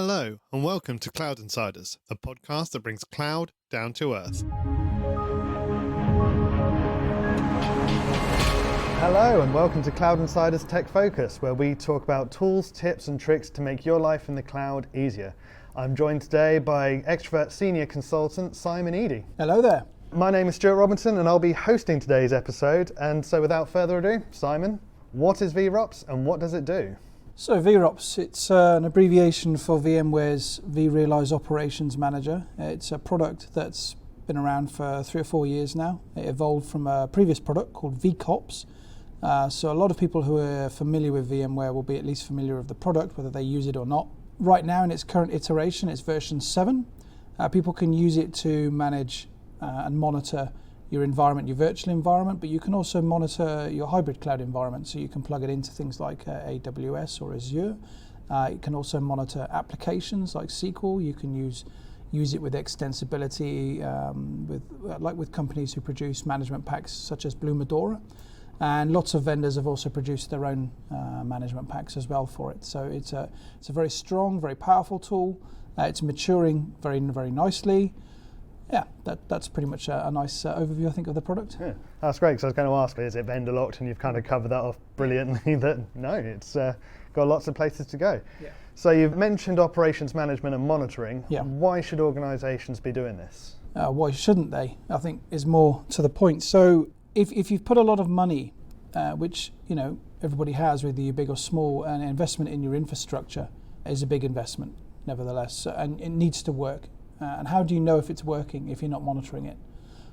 Hello and welcome to Cloud Insiders, a podcast that brings cloud down to earth. Hello and welcome to Cloud Insiders Tech Focus, where we talk about tools, tips and tricks to make your life in the cloud easier. I'm joined today by Xtravirt Senior Consultant Simon Eady. Hello there. My name is Stuart Robinson and I'll be hosting today's episode. And so without further ado, Simon, what is vROps and what does it do? So vROps, it's an abbreviation for VMware's vRealize Operations Manager. It's a product that's been around for 3 or 4 years now. It evolved from a previous product called vCops. So a lot of people who are familiar with VMware will be at least familiar with the product, whether they use it or not. Right now in its current iteration, it's version 7. People can use it to manage and monitor your environment, your virtual environment, but you can also monitor your hybrid cloud environment. So you can plug it into things like AWS or Azure. It can also monitor applications like SQL. You can use it with extensibility with companies who produce management packs such as Blue Medora. And lots of vendors have also produced their own management packs as well for it. So it's a very strong, very powerful tool. It's maturing very, very nicely. Yeah, that's pretty much a nice overview, I think, of the product. Yeah, that's great, because I was going to ask, is it vendor locked? And you've kind of covered that off brilliantly, that no, it's got lots of places to go. Yeah. So you've mentioned operations management and monitoring. Yeah. Why should organizations be doing this? Why shouldn't they? I think is more to the point. So if you've put a lot of money, which everybody has, whether you're big or small, an investment in your infrastructure is a big investment, nevertheless, and it needs to work. And how do you know if it's working if you're not monitoring it?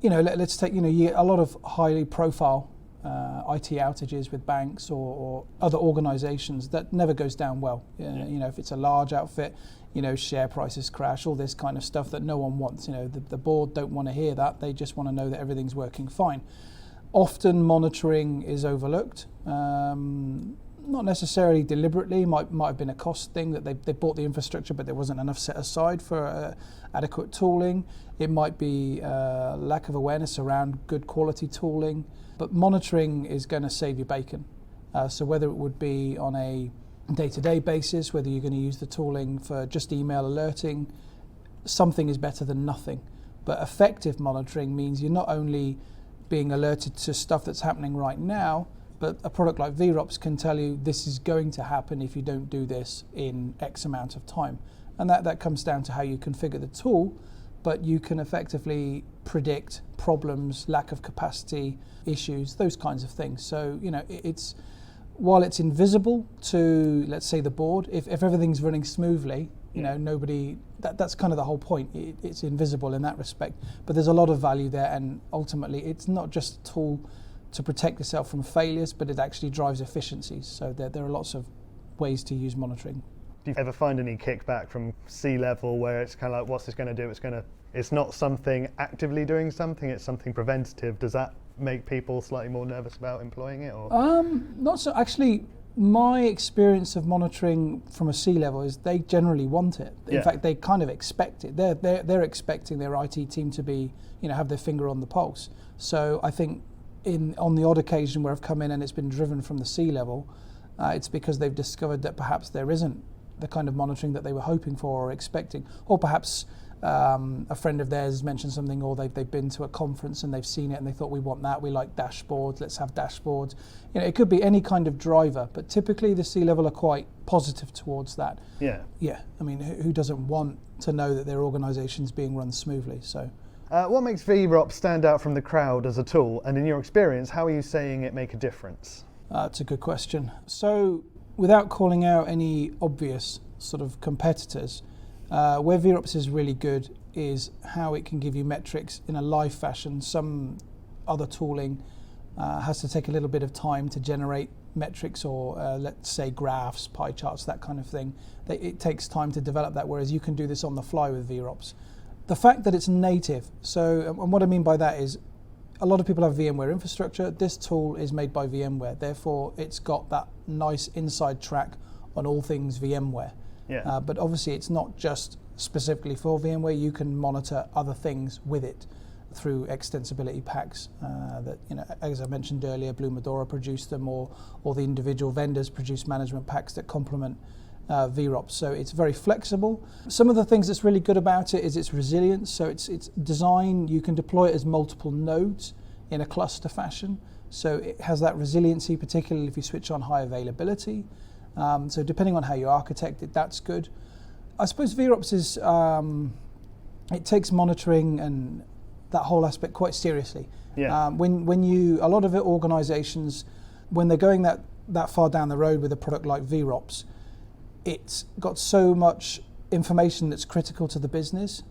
Let's take, you get a lot of highly profile IT outages with banks or other organizations that never goes down well. If it's a large outfit, share prices crash, all this kind of stuff that no one wants. The board don't want to hear that. They just want to know that everything's working fine. Often monitoring is overlooked. Not necessarily deliberately, might have been a cost thing that they bought the infrastructure but there wasn't enough set aside for adequate tooling. It might be lack of awareness around good quality tooling, but monitoring is going to save you bacon. So whether it would be on a day-to-day basis, whether you're going to use the tooling for just email alerting, something is better than nothing. But effective monitoring means you're not only being alerted to stuff that's happening right now, but a product like vROps can tell you this is going to happen if you don't do this in X amount of time. And that comes down to how you configure the tool, but you can effectively predict problems, lack of capacity, issues, those kinds of things. So, while it's invisible to, let's say, the board, if everything's running smoothly, nobody, that's kind of the whole point. It's invisible in that respect, but there's a lot of value there, and ultimately it's not just a tool to protect yourself from failures, but it actually drives efficiencies. So there are lots of ways to use monitoring. Do you ever find any kickback from C-level where it's kind of like, what's this going to do? It's not something actively doing something, it's something preventative. Does that make people slightly more nervous about employing it? Or? Not so. Actually, my experience of monitoring from a C-level is they generally want it. In fact, they kind of expect it. They're expecting their IT team to be, have their finger on the pulse. So I think on the odd occasion where I've come in and it's been driven from the C-level, it's because they've discovered that perhaps there isn't the kind of monitoring that they were hoping for or expecting, or perhaps a friend of theirs mentioned something, or they've been to a conference and they've seen it and they thought, we want that, we like dashboards, let's have dashboards. It could be any kind of driver, but typically the C-level are quite positive towards that. Yeah. I mean, who doesn't want to know that their organization's being run smoothly? So. What makes vROps stand out from the crowd as a tool? And in your experience, how are you seeing it make a difference? That's a good question. So without calling out any obvious sort of competitors, where vROps is really good is how it can give you metrics in a live fashion. Some other tooling has to take a little bit of time to generate metrics or let's say graphs, pie charts, that kind of thing. It takes time to develop that, whereas you can do this on the fly with vROps. The fact that it's native, and what I mean by that is a lot of people have VMware infrastructure. This tool is made by VMware, therefore it's got that nice inside track on all things VMware. Yeah. But obviously it's not just specifically for VMware. You can monitor other things with it through extensibility packs that, as I mentioned earlier, Blue Medora produced them, or the individual vendors produce management packs that complement vROPs. So it's very flexible. Some of the things that's really good about it is its resilience. So it's design, you can deploy it as multiple nodes in a cluster fashion. So it has that resiliency, particularly if you switch on high availability. So depending on how you architect it, that's good. I suppose vROPs is, it takes monitoring and that whole aspect quite seriously. Yeah. A lot of organizations, when they're going that far down the road with a product like vROPs, it's got so much information that's critical to the business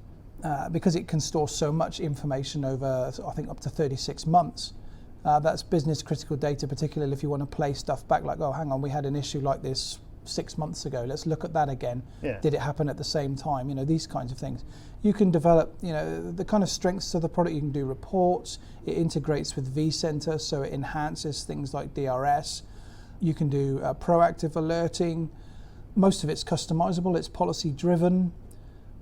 because it can store so much information over, I think, up to 36 months. That's business critical data, particularly if you want to play stuff back like, oh, hang on, we had an issue like this 6 months ago. Let's look at that again. Yeah. Did it happen at the same time? These kinds of things. You can develop, the kind of strengths of the product. You can do reports. It integrates with vCenter, so it enhances things like DRS. You can do proactive alerting. Most of it's customizable. It's policy driven.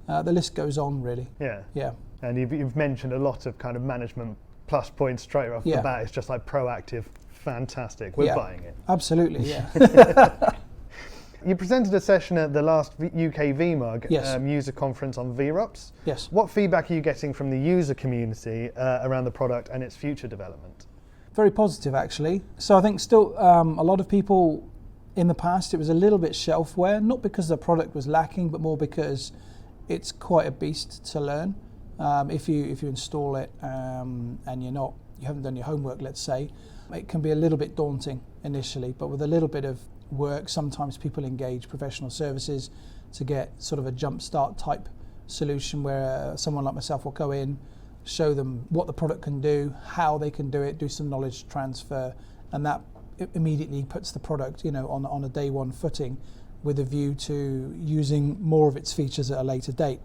The list goes on, really. Yeah. Yeah. And you've mentioned a lot of kind of management plus points straight off the bat. It's just like proactive, fantastic. We're buying it. Absolutely, yeah. You presented a session at the last UK VMUG user conference on vROPs. Yes. What feedback are you getting from the user community around the product and its future development? Very positive, actually. So I think still a lot of people in the past, it was a little bit shelfware, not because the product was lacking, but more because it's quite a beast to learn. If you install it and you haven't done your homework, let's say, it can be a little bit daunting initially, but with a little bit of work, sometimes people engage professional services to get sort of a jumpstart type solution where someone like myself will go in, show them what the product can do, how they can do it, do some knowledge transfer, and that immediately puts the product, on a day one footing with a view to using more of its features at a later date.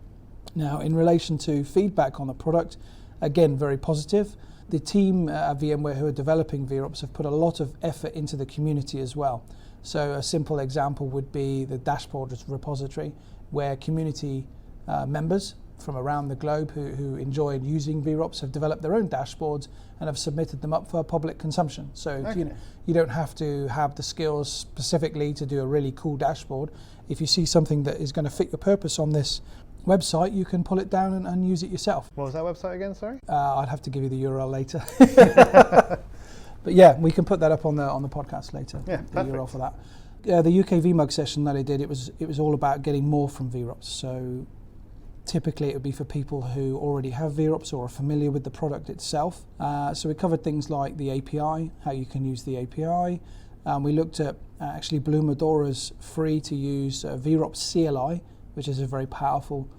Now, in relation to feedback on the product, again, very positive. The team at VMware who are developing vROPs have put a lot of effort into the community as well. So a simple example would be the dashboard repository, where community members from around the globe who enjoyed using vROPs have developed their own dashboards and have submitted them up for public consumption. So you don't have to have the skills specifically to do a really cool dashboard. If you see something that is going to fit your purpose on this website, you can pull it down and use it yourself. What was that website again, sorry? I'd have to give you the URL later. But yeah, we can put that up on the podcast later. Yeah, the URL for that. The UK VMUG session that I did, it was all about getting more from vROPs. So typically it would be for people who already have vROPs or are familiar with the product itself. So we covered things like the API, how you can use the API. We looked at actually Blue Medora's free to use vROPs CLI, which is a very powerful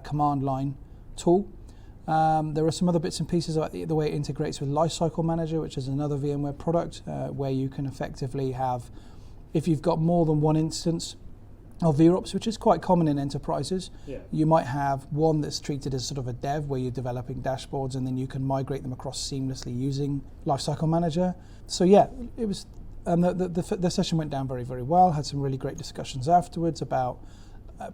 command line tool. There are some other bits and pieces about the way it integrates with Lifecycle Manager, which is another VMware product where you can effectively have, if you've got more than one instance of vROPs, which is quite common in enterprises, you might have one that's treated as sort of a dev where you're developing dashboards and then you can migrate them across seamlessly using Lifecycle Manager. So yeah, it was, and the session went down very, very well. Had some really great discussions afterwards about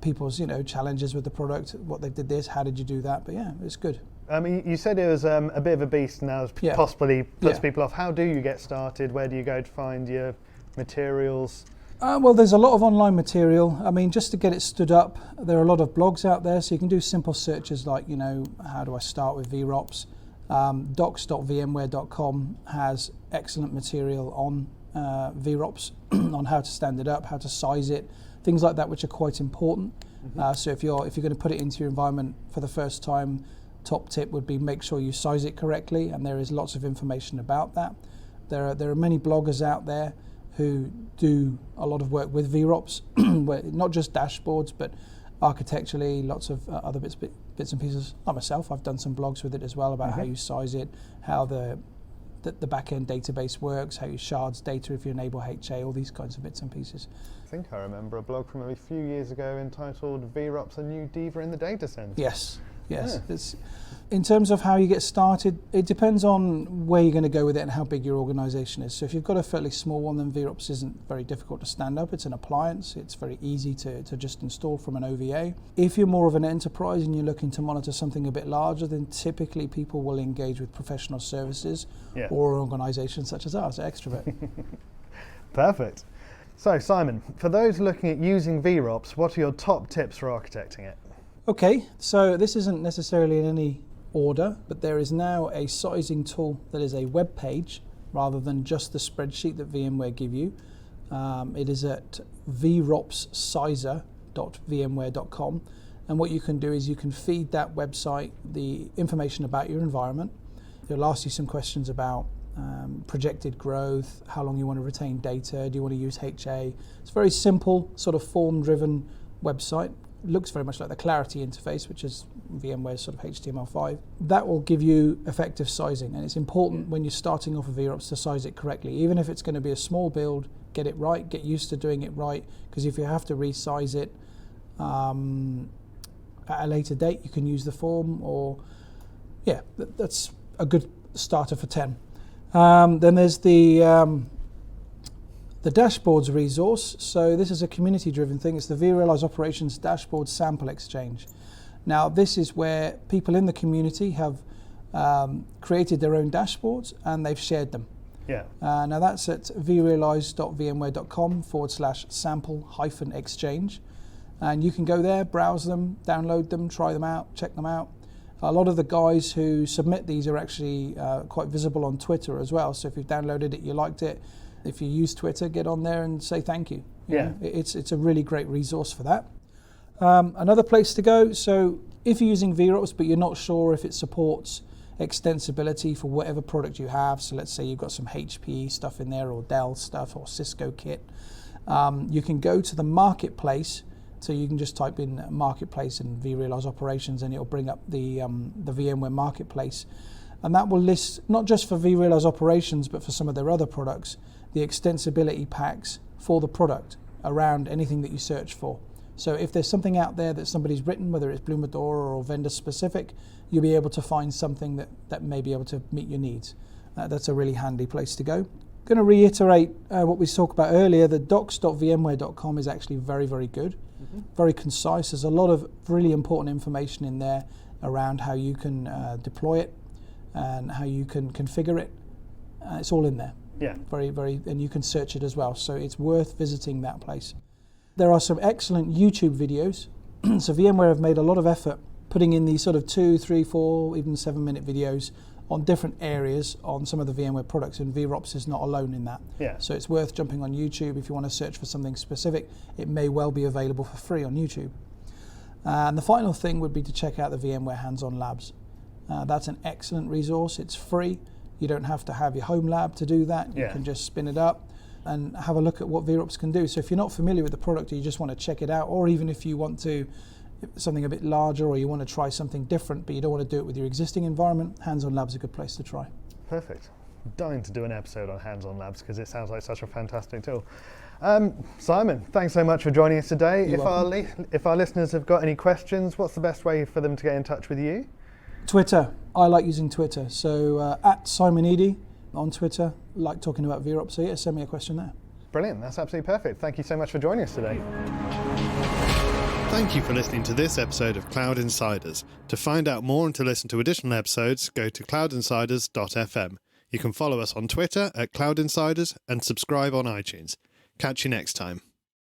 people's challenges with the product, what they did this, how did you do that, but yeah, it's good. You said it was a bit of a beast now, possibly puts people off. How do you get started? Where do you go to find your materials? Well, there's a lot of online material. I mean, just to get it stood up, there are a lot of blogs out there, so you can do simple searches like, how do I start with vROPs? Docs.vmware.com has excellent material on vROPs, on how to stand it up, how to size it, things like that, which are quite important. So if you're going to put it into your environment for the first time, top tip would be make sure you size it correctly, and there is lots of information about that. There are many bloggers out there who do a lot of work with vROPs, where not just dashboards, but architecturally, lots of other bits and pieces. Like myself, I've done some blogs with it as well about how you size it, how the back-end database works, how you shards data if you enable HA, all these kinds of bits and pieces. I think I remember a blog from a few years ago entitled vROPs, a new diva in the data center. Yes. It's, in terms of how you get started, it depends on where you're going to go with it and how big your organization is. So if you've got a fairly small one, then vROPs isn't very difficult to stand up. It's an appliance. It's very easy to just install from an OVA. If you're more of an enterprise and you're looking to monitor something a bit larger, then typically people will engage with professional services or organizations such as ours, Xtravirt. Perfect. So Simon, for those looking at using vROps, what are your top tips for architecting it? Okay, so this isn't necessarily in any order, but there is now a sizing tool that is a web page rather than just the spreadsheet that VMware give you. It is at vROPssizer.vmware.com, and what you can do is you can feed that website the information about your environment. It'll ask you some questions about projected growth, how long you want to retain data, do you want to use HA. It's a very simple sort of form-driven website. It looks very much like the Clarity interface, which is VMware's sort of HTML5. That will give you effective sizing, and it's important when you're starting off with vROPs to size it correctly. Even if it's going to be a small build, get it right, get used to doing it right, because if you have to resize it at a later date, you can use the form, or that's a good starter for 10. Then there's the dashboards resource. So this is a community-driven thing. It's the vRealize Operations Dashboard Sample Exchange. Now this is where people in the community have created their own dashboards and they've shared them. Yeah. Now that's at vRealize.vmware.com/sample-exchange. And you can go there, browse them, download them, try them out, check them out. A lot of the guys who submit these are actually quite visible on Twitter as well. So if you've downloaded it, you liked it, if you use Twitter, get on there and say thank you. It's a really great resource for that. Another place to go, so if you're using vROPs but you're not sure if it supports extensibility for whatever product you have, so let's say you've got some HPE stuff in there or Dell stuff or Cisco kit, you can go to the marketplace. So you can just type in marketplace and vRealize operations and it'll bring up the VMware marketplace. And that will list, not just for vRealize operations, but for some of their other products, the extensibility packs for the product around anything that you search for. So if there's something out there that somebody's written, whether it's Blue Medora or vendor specific, you'll be able to find something that may be able to meet your needs. That's a really handy place to go. Going to reiterate what we talked about earlier. The docs.vmware.com is actually very, very good, very concise. There's a lot of really important information in there around how you can deploy it and how you can configure it. It's all in there. Yeah. Very, very, and you can search it as well. So it's worth visiting that place. There are some excellent YouTube videos. So VMware have made a lot of effort putting in these sort of 2, 3, 4, even 7-minute videos on different areas on some of the VMware products, and vROPs is not alone in that. Yeah. So it's worth jumping on YouTube if you want to search for something specific. It may well be available for free on YouTube. And the final thing would be to check out the VMware Hands-On Labs. That's an excellent resource. It's free. You don't have to have your home lab to do that. You can just spin it up and have a look at what vROPs can do. So if you're not familiar with the product or you just want to check it out, or even if you want to something a bit larger or you want to try something different but you don't want to do it with your existing environment, Hands-On Labs is a good place to try. Perfect. I'm dying to do an episode on Hands-On Labs because it sounds like such a fantastic tool. Simon, thanks so much for joining us today. If our listeners have got any questions, what's the best way for them to get in touch with you? Twitter. I like using Twitter. So at Simon Eady on Twitter, like talking about vROPs. So send me a question there. Brilliant. That's absolutely perfect. Thank you so much for joining us today. Thank you for listening to this episode of Cloud Insiders. To find out more and to listen to additional episodes, go to cloudinsiders.fm. You can follow us on Twitter at Cloud Insiders and subscribe on iTunes. Catch you next time.